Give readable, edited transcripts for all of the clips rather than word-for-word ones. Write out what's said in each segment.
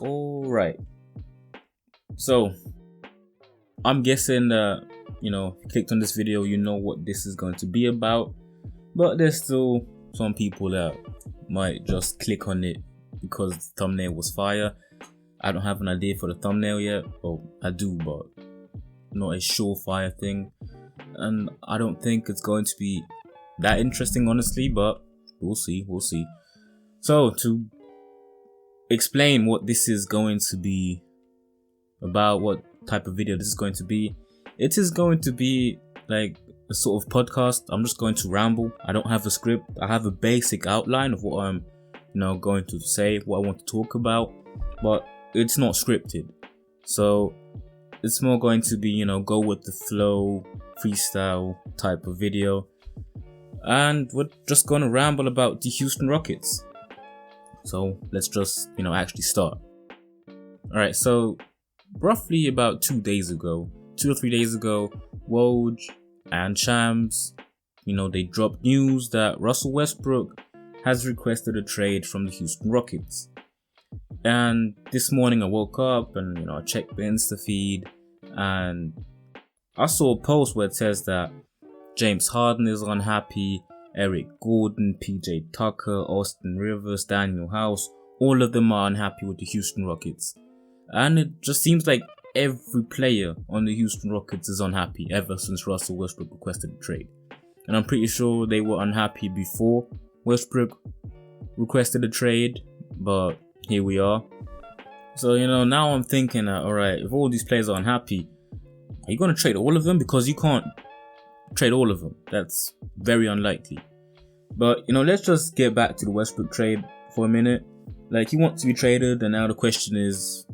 Alright. So, I'm guessing that, if you clicked on this video, you know what this is going to be about. But there's still some people that might just click on it because the thumbnail was fire. I don't have an idea for the thumbnail yet. Well, I do, but not a surefire thing. And I don't think it's going to be that interesting, honestly, but we'll see. So, to explain what this is going to be about, what type of video this is going to be, it is going to be like a sort of podcast. I'm just going to ramble. I don't have a script. I have a basic outline of what I'm going to say, what I want to talk about, but it's not scripted. So it's more going to be go with the flow, freestyle type of video, and we're just going to ramble about the Houston Rockets. So let's just actually start. Alright, so roughly about 2 or 3 days ago, Woj and Shams, they dropped news that Russell Westbrook has requested a trade from the Houston Rockets. And this morning I woke up and I checked the Insta feed and I saw a post where it says that James Harden is unhappy, Eric Gordon, PJ Tucker, Austin Rivers, Daniel House, all of them are unhappy with the Houston Rockets. And it just seems like every player on the Houston Rockets is unhappy ever since Russell Westbrook requested a trade. And I'm pretty sure they were unhappy before Westbrook requested a trade, but here we are. So, now I'm thinking that, alright, if all these players are unhappy, are you going to trade all of them? Because you can't trade all of them. That's very unlikely. But, let's just get back to the Westbrook trade for a minute. Like, he wants to be traded, and now the question is,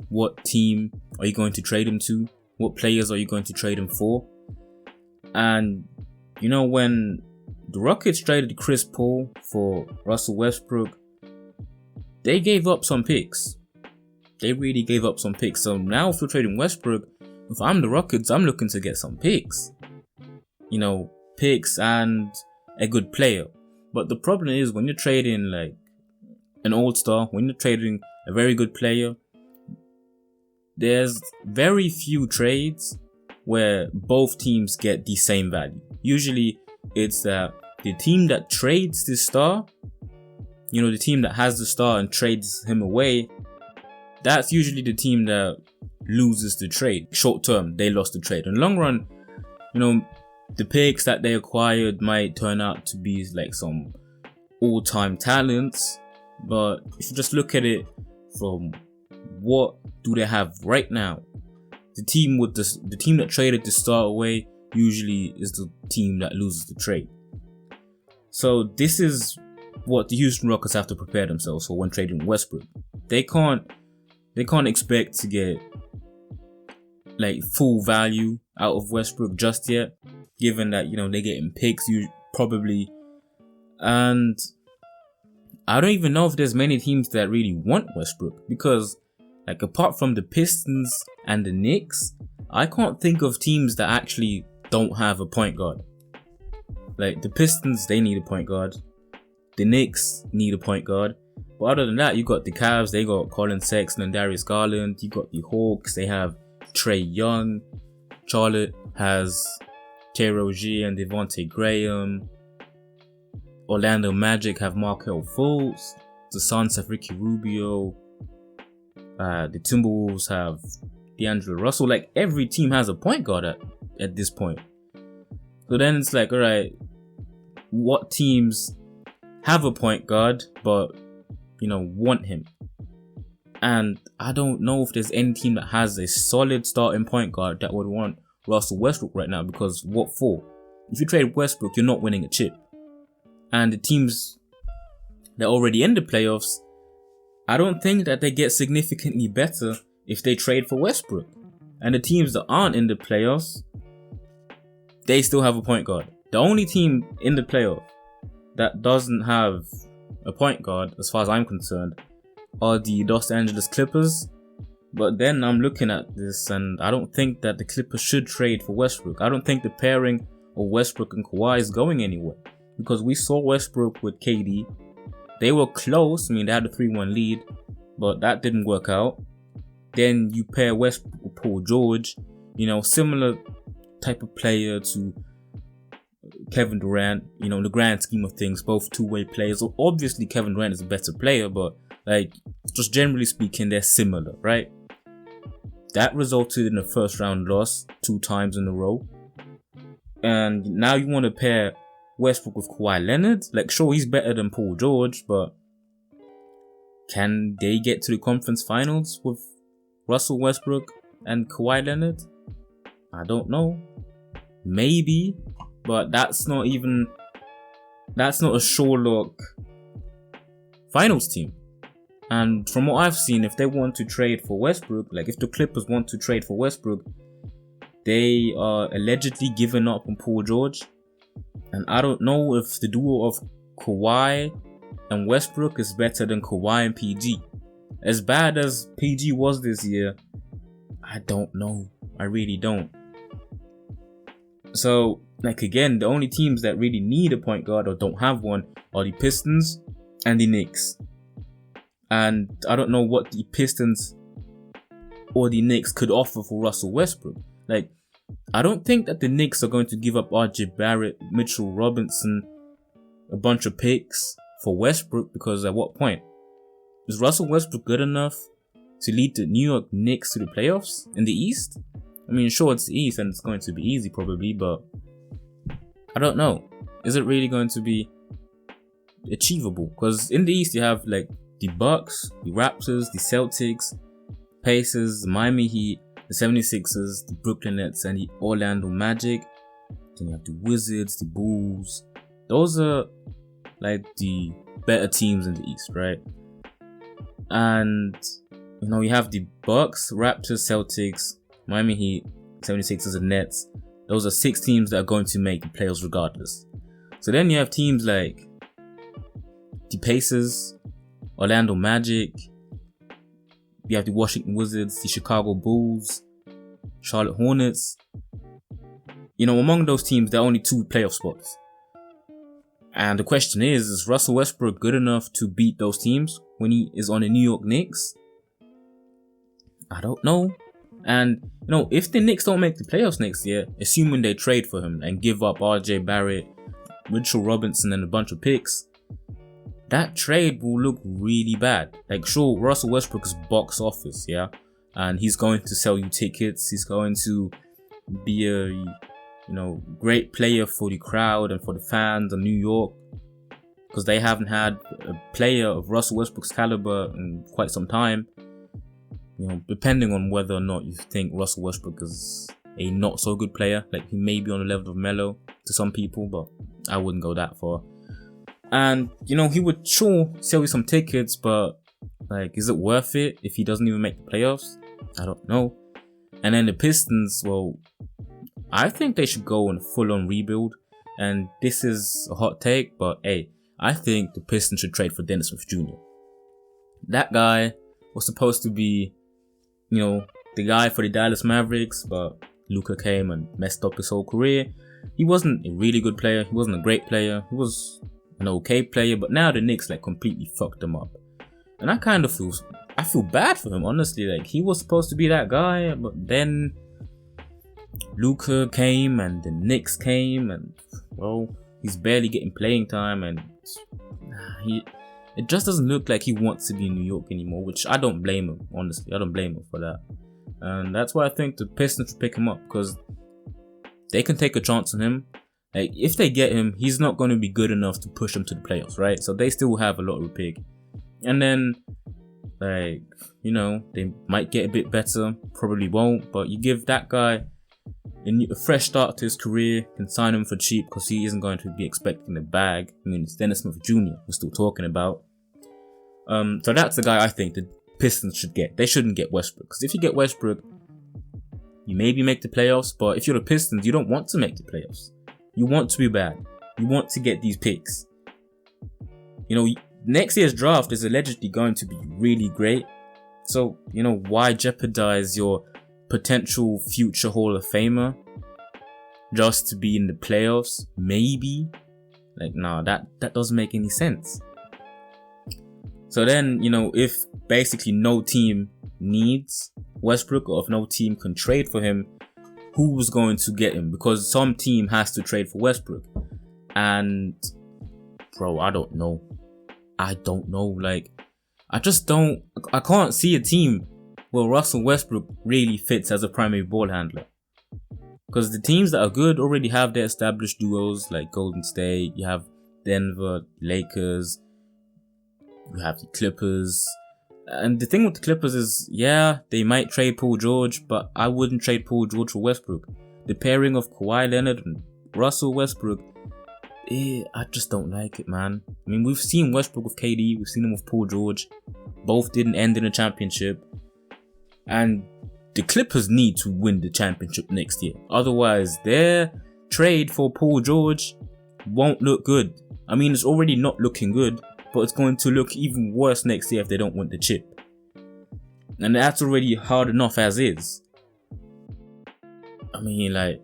what team are you going to trade him to? What players are you going to trade him for? And, when the Rockets traded Chris Paul for Russell Westbrook, they gave up some picks. They really gave up some picks. So now if we're trading Westbrook, if I'm the Rockets, I'm looking to get some picks. Picks and a good player. But the problem is when you're trading like an all-star, when you're trading a very good player, there's very few trades where both teams get the same value. Usually it's that the team that trades the star, the team that has the star and trades him away, that's usually the team that loses the trade. Short term, they lost the trade. In the long run, the picks that they acquired might turn out to be like some all-time talents. But if you just look at it from what do they have right now, the team that traded the star away usually is the team that loses the trade. So this is what the Houston Rockets have to prepare themselves for when trading Westbrook. They can't expect to get like full value out of Westbrook just yet, given that they're getting picks probably, and I don't even know if there's many teams that really want Westbrook, because like apart from the Pistons and the Knicks, I can't think of teams that actually don't have a point guard. Like the Pistons, they need a point guard. The Knicks need a point guard. But other than that, you got the Cavs, they got Colin Sexton and Darius Garland. You got the Hawks, they have Trae Young. Charlotte has Terry Rozier and Devontae Graham. Orlando Magic have Markelle Fultz. The Suns have Ricky Rubio. The Timberwolves have D'Angelo Russell. Like every team has a point guard at this point. So then it's like, alright, what teams have a point guard but want him? And I don't know if there's any team that has a solid starting point guard that would want Russell Westbrook right now, because what for? If you trade Westbrook, you're not winning a chip. And the teams that are already in the playoffs, I don't think that they get significantly better if they trade for Westbrook. And the teams that aren't in the playoffs, they still have a point guard. The only team in the playoff that doesn't have a point guard, as far as I'm concerned, are the Los Angeles Clippers. But then I'm looking at this and I don't think that the Clippers should trade for Westbrook. I don't think the pairing of Westbrook and Kawhi is going anywhere, because we saw Westbrook with KD. They were close. I mean, they had a 3-1 lead, but that didn't work out. Then you pair Westbrook with Paul George, similar type of player to Kevin Durant, in the grand scheme of things, both two-way players. So obviously Kevin Durant is a better player, but just generally speaking, they're similar, right? That resulted in a first round loss 2 times in a row. And now you want to pair Westbrook with Kawhi Leonard? Sure, he's better than Paul George, but can they get to the conference finals with Russell Westbrook and Kawhi Leonard? I don't know. Maybe, but that's not a sure look finals team. And from what I've seen, if they want to trade for Westbrook, if the Clippers want to trade for Westbrook, they are allegedly giving up on Paul George. And I don't know if the duo of Kawhi and Westbrook is better than Kawhi and PG. As bad as PG was this year, I don't know. I really don't. So, again, the only teams that really need a point guard or don't have one are the Pistons and the Knicks. And I don't know what the Pistons or the Knicks could offer for Russell Westbrook. I don't think that the Knicks are going to give up RJ Barrett, Mitchell Robinson, a bunch of picks for Westbrook, because at what point? Is Russell Westbrook good enough to lead the New York Knicks to the playoffs in the East? I mean, sure, it's the East and it's going to be easy probably, but I don't know. Is it really going to be achievable? Because in the East you have the Bucks, the Raptors, the Celtics, Pacers, the Miami Heat, the 76ers, the Brooklyn Nets, and the Orlando Magic. Then you have the Wizards, the Bulls. Those are the better teams in the East, right? And you have the Bucks, Raptors, Celtics, Miami Heat, 76ers, and Nets. Those are 6 teams that are going to make the playoffs regardless. So then you have teams like the Pacers, Orlando Magic. You have the Washington Wizards, the Chicago Bulls, Charlotte Hornets. Among those teams, there are only 2 playoff spots. And the question is Russell Westbrook good enough to beat those teams when he is on the New York Knicks? I don't know. And, if the Knicks don't make the playoffs next year, assuming they trade for him and give up RJ Barrett, Mitchell Robinson, and a bunch of picks, that trade will look really bad. Sure, Russell Westbrook is box office, yeah? And he's going to sell you tickets. He's going to be a, great player for the crowd and for the fans of New York. Because they haven't had a player of Russell Westbrook's caliber in quite some time. Depending on whether or not you think Russell Westbrook is a not so good player. He may be on the level of Melo to some people, but I wouldn't go that far. And, he would sure sell you some tickets, but, is it worth it if he doesn't even make the playoffs? I don't know. And then the Pistons, well, I think they should go on a full-on rebuild. And this is a hot take, but hey, I think the Pistons should trade for Dennis Smith Jr. That guy was supposed to be, the guy for the Dallas Mavericks, but Luka came and messed up his whole career. He wasn't a really good player. He wasn't a great player. He was an okay player, but now the Knicks completely fucked him up. And I kind of feel bad for him, honestly. He was supposed to be that guy, but then Luka came and the Knicks came, and well, he's barely getting playing time, and it just doesn't look like he wants to be in New York anymore, which I don't blame him, honestly. I don't blame him for that. And that's why I think the Pistons should pick him up, because they can take a chance on him. If they get him, he's not going to be good enough to push them to the playoffs, right? So they still have a lot of pick. And then, they might get a bit better. Probably won't. But you give that guy a fresh start to his career, can sign him for cheap because he isn't going to be expecting a bag. I mean, it's Dennis Smith Jr. we're still talking about. So that's the guy I think the Pistons should get. They shouldn't get Westbrook. Because if you get Westbrook, you maybe make the playoffs. But if you're the Pistons, you don't want to make the playoffs. You want to be bad. You want to get these picks. Next year's draft is allegedly going to be really great. So, why jeopardize your potential future Hall of Famer just to be in the playoffs? Maybe. Nah, that doesn't make any sense. So then, if basically no team needs Westbrook, or if no team can trade for him, who's going to get him? Because some team has to trade for Westbrook. And bro, I don't know. Like, I can't see a team where Russell Westbrook really fits as a primary ball handler. Because the teams that are good already have their established duos, like Golden State, you have Denver, Lakers, you have the Clippers. And the thing with the Clippers is, yeah, they might trade Paul George, but I wouldn't trade Paul George for Westbrook. The pairing of Kawhi Leonard and Russell Westbrook, I just don't like it, man. I mean, we've seen Westbrook with KD, we've seen him with Paul George. Both didn't end in a championship. And the Clippers need to win the championship next year. Otherwise, their trade for Paul George won't look good. I mean, it's already not looking good, but it's going to look even worse next year if they don't win the chip. And that's already hard enough as is. I mean, like...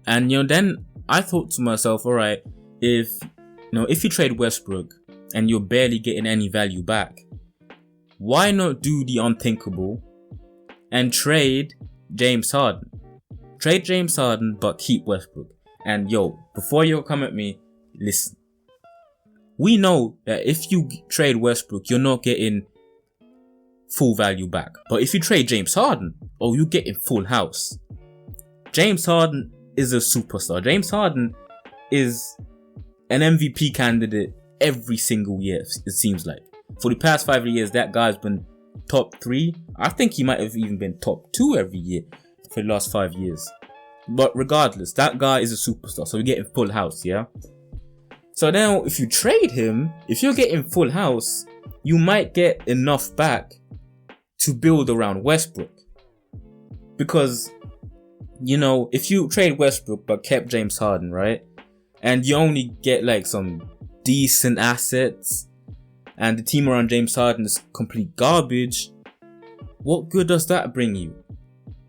And, then I thought to myself, alright, if you trade Westbrook and you're barely getting any value back, why not do the unthinkable and trade James Harden? Trade James Harden, but keep Westbrook. And before you come at me, listen. We know that if you trade Westbrook, you're not getting full value back. But if you trade James Harden, you're getting full house. James Harden is a superstar. James Harden is an MVP candidate every single year, it seems like. For the past 5 years, that guy's been top 3. I think he might have even been top 2 every year for the last 5 years. But regardless, that guy is a superstar. So we're getting full house, yeah? So now, if you trade him, if you're getting full house, you might get enough back to build around Westbrook. Because, if you trade Westbrook but kept James Harden, right? And you only get like some decent assets, and the team around James Harden is complete garbage, what good does that bring you?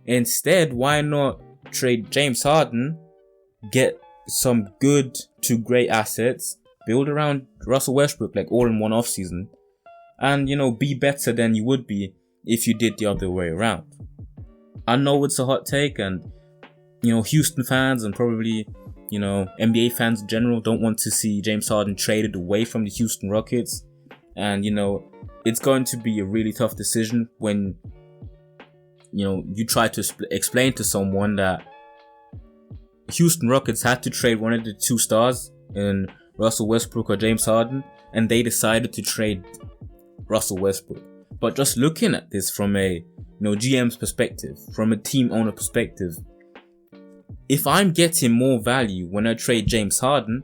Instead, why not trade James Harden, get some good to great assets, build around Russell Westbrook like all in one offseason, and be better than you would be if you did the other way around. I know it's a hot take, and Houston fans and probably NBA fans in general don't want to see James Harden traded away from the Houston Rockets. And it's going to be a really tough decision when you try to explain to someone that Houston Rockets had to trade one of the 2 stars in Russell Westbrook or James Harden, and they decided to trade Russell Westbrook. But just looking at this from a GM's perspective, from a team owner perspective, if I'm getting more value when I trade James Harden,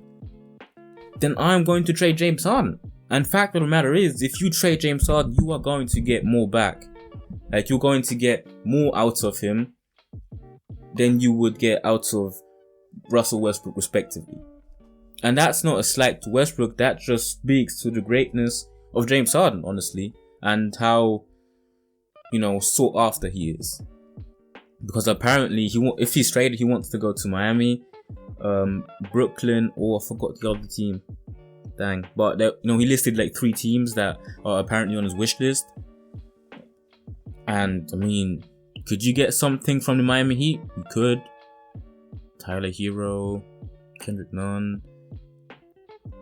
then I'm going to trade James Harden. And fact of the matter is, if you trade James Harden, you are going to get more back. Like, you're going to get more out of him than you would get out of Russell Westbrook, respectively. And that's not a slight to Westbrook. That just speaks to the greatness of James Harden, honestly, and how, sought after he is. Because apparently, if he's traded, he wants to go to Miami, Brooklyn, or I forgot the other team. Dang. But he listed like 3 teams that are apparently on his wish list. And I mean, could you get something from the Miami Heat? You could. Tyler Hero, Kendrick Nunn.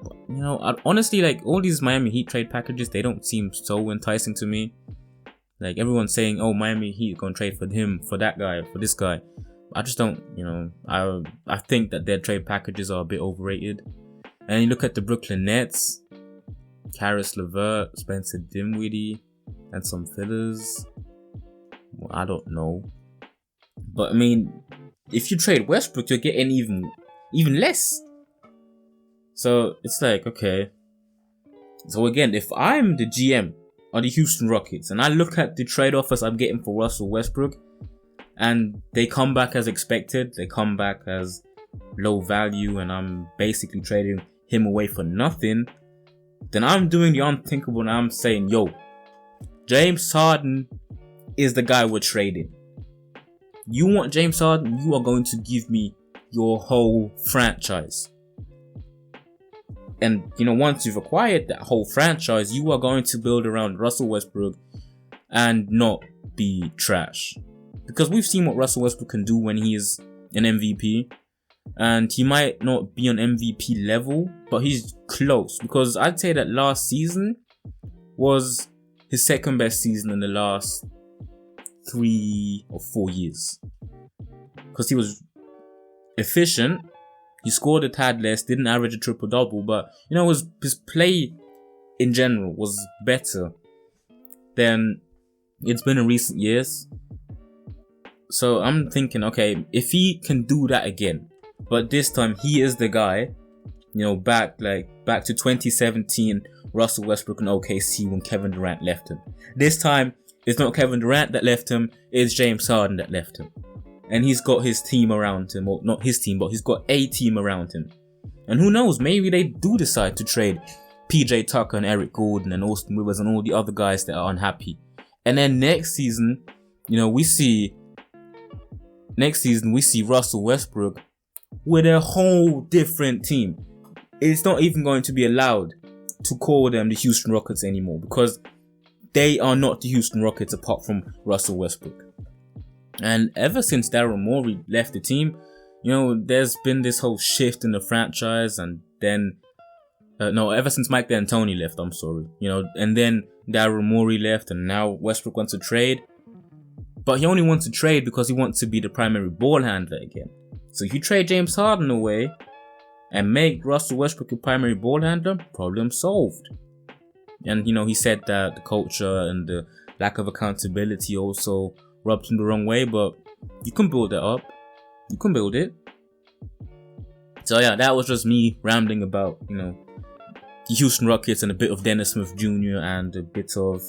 But, honestly, like, all these Miami Heat trade packages, they don't seem so enticing to me. Like, everyone's saying, Miami Heat gonna trade for him, for that guy, for this guy. I just don't, I think that their trade packages are a bit overrated. And you look at the Brooklyn Nets, Karis LeVert, Spencer Dinwiddie, and some fillers. Well, I don't know. But I mean, if you trade Westbrook, you're getting even less. So it's like, okay. So again, if I'm the GM of the Houston Rockets and I look at the trade offers I'm getting for Russell Westbrook, and they come back as expected, they come back as low value, and I'm basically trading him away for nothing, then I'm doing the unthinkable and I'm saying, James Harden is the guy we're trading. You want James Harden? You are going to give me your whole franchise. And, you know, once you've acquired that whole franchise, you are going to build around Russell Westbrook and not be trash. Because we've seen what Russell Westbrook can do when he is an MVP. And he might not be on MVP level, but he's close. Because I'd say that last season was his second best season in the last 3 or 4 years. Because he was efficient. He scored a tad less, didn't average a triple-double, but, you know, his play in general was better than it's been in recent years. So I'm thinking, okay, if he can do that again, but this time he is the guy, you know, back to 2017, Russell Westbrook and OKC when Kevin Durant left him. This time, it's not Kevin Durant that left him, it's James Harden that left him. And he's got his team around him, or not his team, but he's got a team around him. And who knows, maybe they do decide to trade PJ Tucker and Eric Gordon and Austin Rivers and all the other guys that are unhappy. And then next season, you know, we see Russell Westbrook with a whole different team. It's not even going to be allowed to call them the Houston Rockets anymore, because they are not the Houston Rockets apart from Russell Westbrook. And ever since Daryl Morey left the team, you know, there's been this whole shift in the franchise. And then, ever since Mike D'Antoni left, you know, and then Daryl Morey left, and now Westbrook wants to trade. But he only wants to trade because he wants to be the primary ball handler again. So if you trade James Harden away and make Russell Westbrook your primary ball handler, problem solved. And, you know, he said that the culture and the lack of accountability also rubbed him the wrong way, but you can build it up. You can build it. So yeah, that was just me rambling about, you know, the Houston Rockets and a bit of Dennis Smith Jr. and a bit of,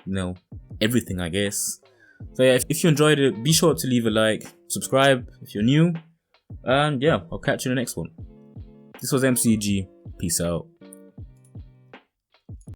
you know, everything, I guess. So yeah, if you enjoyed it, be sure to leave a like, subscribe if you're new, and yeah, I'll catch you in the next one. This was MCG. Peace out.